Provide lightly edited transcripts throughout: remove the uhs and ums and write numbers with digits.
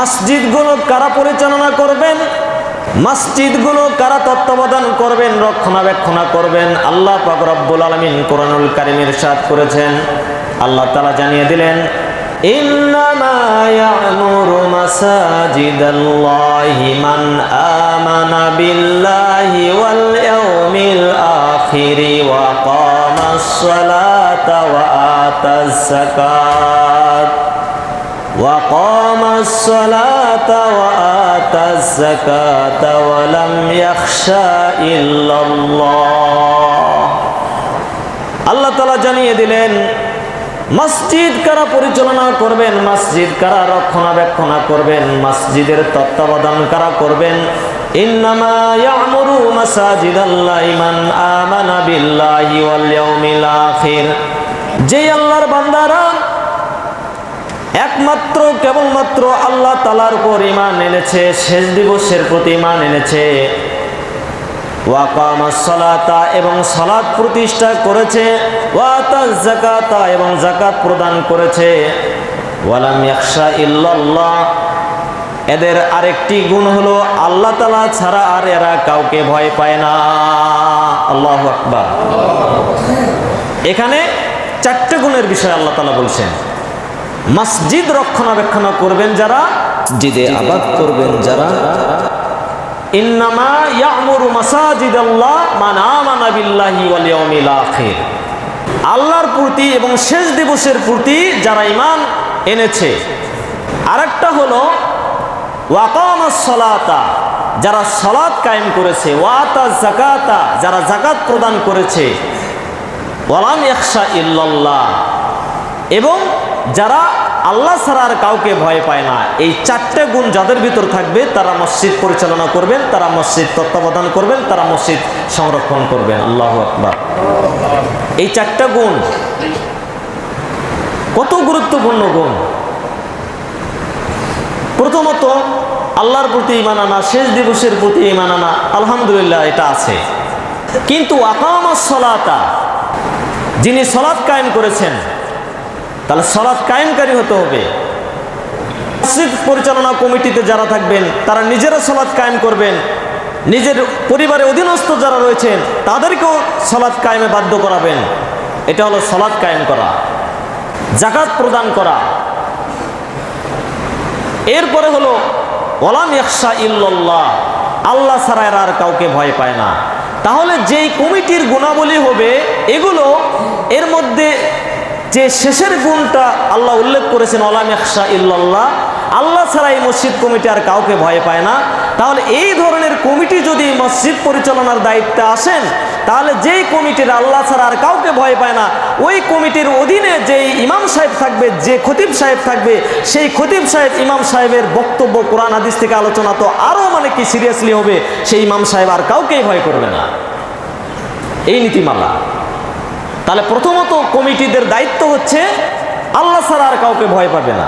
মসজিদগুলো কারা পরিচালনা করবেন, মসজিদগুলো কারা তত্ত্বাবধান করবেন, রক্ষণাবেক্ষণ করবেন? আল্লাহ পাক রব্বুল আলামিন কোরআনুল কারীমে ইরশাদ করেছেন, আল্লাহ তাআলা জানিয়ে দিলেন, ইন্নামা ইয়া'মুরু মাসাজিদাল্লাহি মান আমানা বিল্লাহি ওয়াল ইয়াউমিল আখির ওয়া কামাস সালাতা ওয়া আতাজ যাকাত وقام الصلاة وآتى الزكاة ولم يخشى إلا الله আল্লাহ তাআলা জানিয়ে দিলেন মসজিদ কারা পরিচালনা করবেন, মসজিদ কারা রক্ষণাবেক্ষণ করবেন, মসজিদের তত্ত্বাবধান কারা করবেন? ইন্নামা ইয়া'মুরু মাসাজিদাল্লাহি মান আমানা বিল্লাহি ওয়াল ইয়াউমিল আখির, যে আল্লাহর বান্দারা একমাত্র কেবলমাত্র আল্লাহ তাআলার উপর ঈমান এনেছে, শেষ দিবসের প্রতি ঈমান এনেছে, ওয়া কামাস সালাতা এবং সালাত প্রতিষ্ঠা করেছে, ওয়া আতাজ যাকাতা এবং যাকাত প্রদান করেছে, ওয়ালাম ইয়াখশা ইল্লাল্লাহ, এদের আরেকটি গুণ হলো আল্লাহ তাআলা ছাড়া আর এরা কাউকে ভয় পায় না। আল্লাহু আকবার। এখানে চারটি গুণের বিষয় আল্লাহ তাআলা বলছেন। মসজিদ রক্ষণাবেক্ষণ করবেন যারা, মসজিদে আবাদ করবেন যারা, ইন্নামা ইয়া'মুরু মাসাজিদাল্লাহ মান আমানা বিল্লাহি ওয়াল ইয়াউমিল আখির, আল্লাহর প্রতি এবং শেষ দিবসের প্রতি যারা ঈমান এনেছে। আরেকটা হলো ওয়া কামাস সালাতা, যারা সালাত কায়েম করেছে, ওয়া আতাজ যাকাতা, যারা যাকাত প্রদান করেছে, ওয়ালাম ইয়াখশা ইল্লাল্লাহ, এবং যারা আল্লাহ ছাড়া আর কাউকে ভয় পায় না। এই চারটে গুণ যাদের ভিতর থাকবে তারা মসজিদ পরিচালনা করবেন, তারা মসজিদ তত্ত্বাবধান করবেন, তারা মসজিদ সংরক্ষণ করবেন। আল্লাহু আকবার। এই চারটা গুণ কত গুরুত্বপূর্ণ গুণ। প্রথমত আল্লাহর প্রতি ঈমান আনা, শেষ দিবসের প্রতি ঈমান আনা, আলহামদুলিল্লাহ এটা আছে। কিন্তু আকামাস সালাতা, যিনি সালাত কায়েম করেছেন তাহলে সালাত কায়েমকারী হতে হবে। মসজিদ পরিচালনা কমিটিতে যারা থাকবেন তারা নিজেরা সালাত কায়েম করবেন, নিজের পরিবারের অধীনস্থ যারা রয়েছেন তাদেরকেও সালাত কায়েমে বাধ্য করাবেন। এটা হলো সালাত কায়েম করা। যাকাত প্রদান করা। এরপরে হলো ওয়ালাম ইয়াখশা ইল্লাল্লাহ, আল্লাহ ছাড়া এরা আর কাউকে ভয় পায় না। তাহলে যেই কমিটির গুণাবলী হবে এগুলো, এর মধ্যে যে শেষের গুণটা আল্লাহ উল্লেখ করেছেন ওয়ালাম ইয়াখশা ইল্লাল্লাহ, আল্লাহ ছাড়া এই মসজিদ কমিটি আর কাউকে ভয় পায় না। তাহলে এই ধরনের কমিটি যদি মসজিদ পরিচালনার দায়িত্বে আসেন, তাহলে যেই কমিটির আল্লাহ ছাড়া আর কাউকে ভয় পায় না, ওই কমিটির অধীনে যেই ইমাম সাহেব থাকবে, যে খতিব সাহেব থাকবে, সেই খতিব সাহেব ইমাম সাহেবের বক্তব্য কোরআন হাদিস থেকে আলোচনা তো আরও কি সিরিয়াসলি হবে, সেই ইমাম সাহেব আর কাউকেই ভয় করবে না। এই নীতিমালা। তাহলে প্রথমত কমিটিদের দায়িত্ব হচ্ছে আল্লাহ ছাড়া আর কাউকে ভয় পাবে না।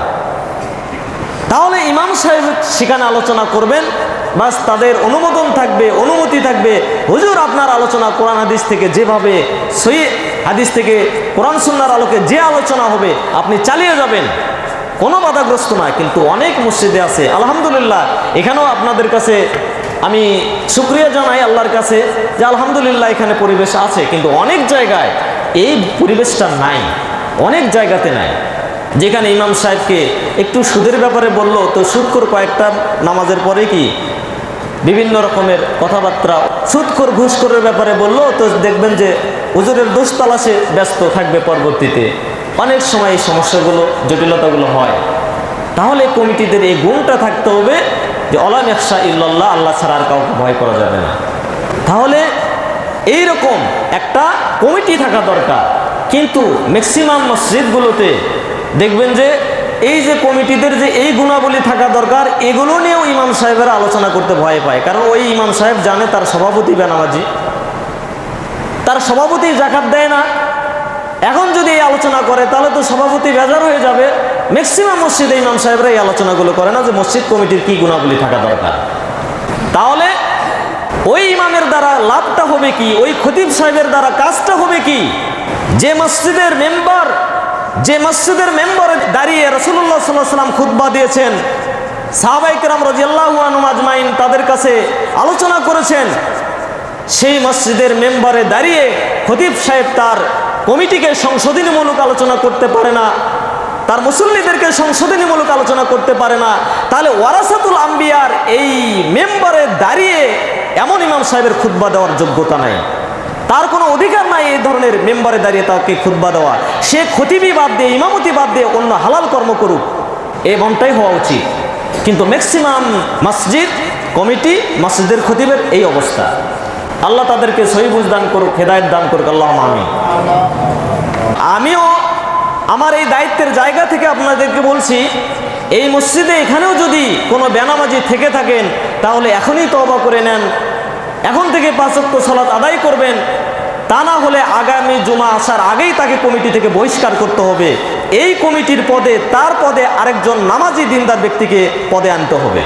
তাহলে ইমাম সাহেব সেখানে আলোচনা করবেন, বাস তাদের অনুমোদন থাকবে, অনুমতি থাকবে, হুজুর আপনার আলোচনা কোরআন হাদিস থেকে যেভাবে সহিহ হাদিস থেকে কোরআন সুন্নাহর আলোকে যে আলোচনা হবে আপনি চালিয়ে যাবেন, কোনো বাধাগ্রস্ত নয়। কিন্তু অনেক মসজিদে আছে, আলহামদুলিল্লাহ, এখানেও আপনাদের কাছে আমি শুকরিয়া জানাই আল্লাহর কাছে যে আলহামদুলিল্লাহ এখানে পরিবেশ আছে, কিন্তু অনেক জায়গায় এই পরিবেশটা নাই, অনেক জায়গাতে নাই। যেখানে ইমাম সাহেবকে একটু সুদের ব্যাপারে বলল তো সুদখোর কয়েকটা নামাজের পরে কি বিভিন্ন রকমের কথাবার্তা সুদখোর ঘুষখোরের ব্যাপারে বলল, তো দেখবেন যে হুজুরের দোষ তালাশে ব্যস্ত থাকবে পরবর্তীতে। অনেক সময় এই সমস্যাগুলো, জটিলতাগুলো হয়। তাহলে কমিটিদের এই গুণটা থাকতে হবে যে ওয়ালাম ইয়াখশা ইল্লাল্লাহ, আল্লাহ ছাড়া আর কাউকে ভয় করা যাবে না। তাহলে এইরকম একটা কমিটি থাকা দরকার। কিন্তু ম্যাক্সিমাম মসজিদগুলোতে দেখবেন যে এই যে কমিটিদের যে এই গুণাবলী থাকা দরকার, এগুলো নিয়েও ইমাম সাহেবেরা আলোচনা করতে ভয় পায়। কারণ ওই ইমাম সাহেব জানে তার সভাপতি বেনামাজি, তার সভাপতি যাকাত দেয় না। এখন যদি এই আলোচনা করে তাহলে তো সভাপতি বেজার হয়ে যাবে। ম্যাক্সিমাম মসজিদে ইমাম সাহেবরা এই আলোচনাগুলো করে না যে মসজিদ কমিটির কি গুণাবলী থাকা দরকার। তাহলে ওই ইমামের দ্বারা লাভটা হবে কি, ওই খতিব সাহেবের দ্বারা কাজটা হবে কি? যে মসজিদের মেম্বার দাঁড়িয়ে রাসূলুল্লাহ সাল্লাল্লাহু আলাইহি ওয়াসাল্লাম খুতবা দিয়েছেন, সাহাবায়ে কেরাম রাদিয়াল্লাহু আনহুম আজমাইন তাদের কাছে আলোচনা করেছেন। সেই মসজিদের মেম্বারে দাঁড়িয়ে খতিব সাহেব তার কমিটিকে সংশোধনীমূলক আলোচনা করতে পারে না, তার মুসল্লিদেরকে সংশোধনীমূলক আলোচনা করতে পারে না, তাহলে ওয়ারাসাতুল আম্বিয়ার এই মেম্বারে দাঁড়িয়ে এমন ইমাম সাহেবের খুতবা দেওয়ার যোগ্যতা নাই, তার কোনো অধিকার নাই এই ধরনের মেম্বারে দাঁড়িয়ে তাকে খুতবা দেওয়া। সে খতিবি বাদ দিয়ে, ইমামতি বাদ দিয়ে অন্য হালাল কর্ম করুক, এমনটাই হওয়া উচিত। কিন্তু ম্যাক্সিমাম মসজিদ কমিটি, মসজিদের খতিবের এই অবস্থা। আল্লাহ তাদেরকে সহি বুঝ দান করুক, হেদায়েত দান করুক, আল্লাহুম্মা আমিন। আমিও আমার এই দায়িত্বের জায়গা থেকে আপনাদেরকে বলছি, এই মসজিদে এখানেও যদি কোনো বেনামাজি থেকে থাকেন তাহলে এখনই তওবা করে নেন, এখন থেকে 5 ওয়াক্ত সালাত আদায় করবেন। তা না হলে আগামী জুমা আসার আগেই তাকে কমিটি থেকে বহিষ্কার করতে হবে। এই কমিটির পদে, তার পদে আরেকজন নামাজি দিনদার ব্যক্তিকে পদে আনতে হবে।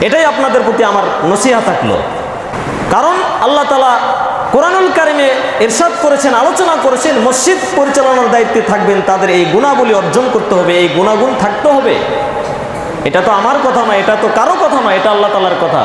এটাই আপনাদের প্রতি আমার নসিহত থাকলো। কারণ আল্লাহ তাআলা কোরআনুল কারিমে ইরশাদ করেছেন, আলোচনা করেছেন, মসজিদ পরিচালনার দায়িত্বে থাকবেন তাদের এই গুণাবলী অর্জন করতে হবে, এই গুণাগুণ থাকতে হবে। এটা তো আমার কথা নয়, এটা তো কারো কথা নয়, এটা আল্লাহ তাআলার কথা।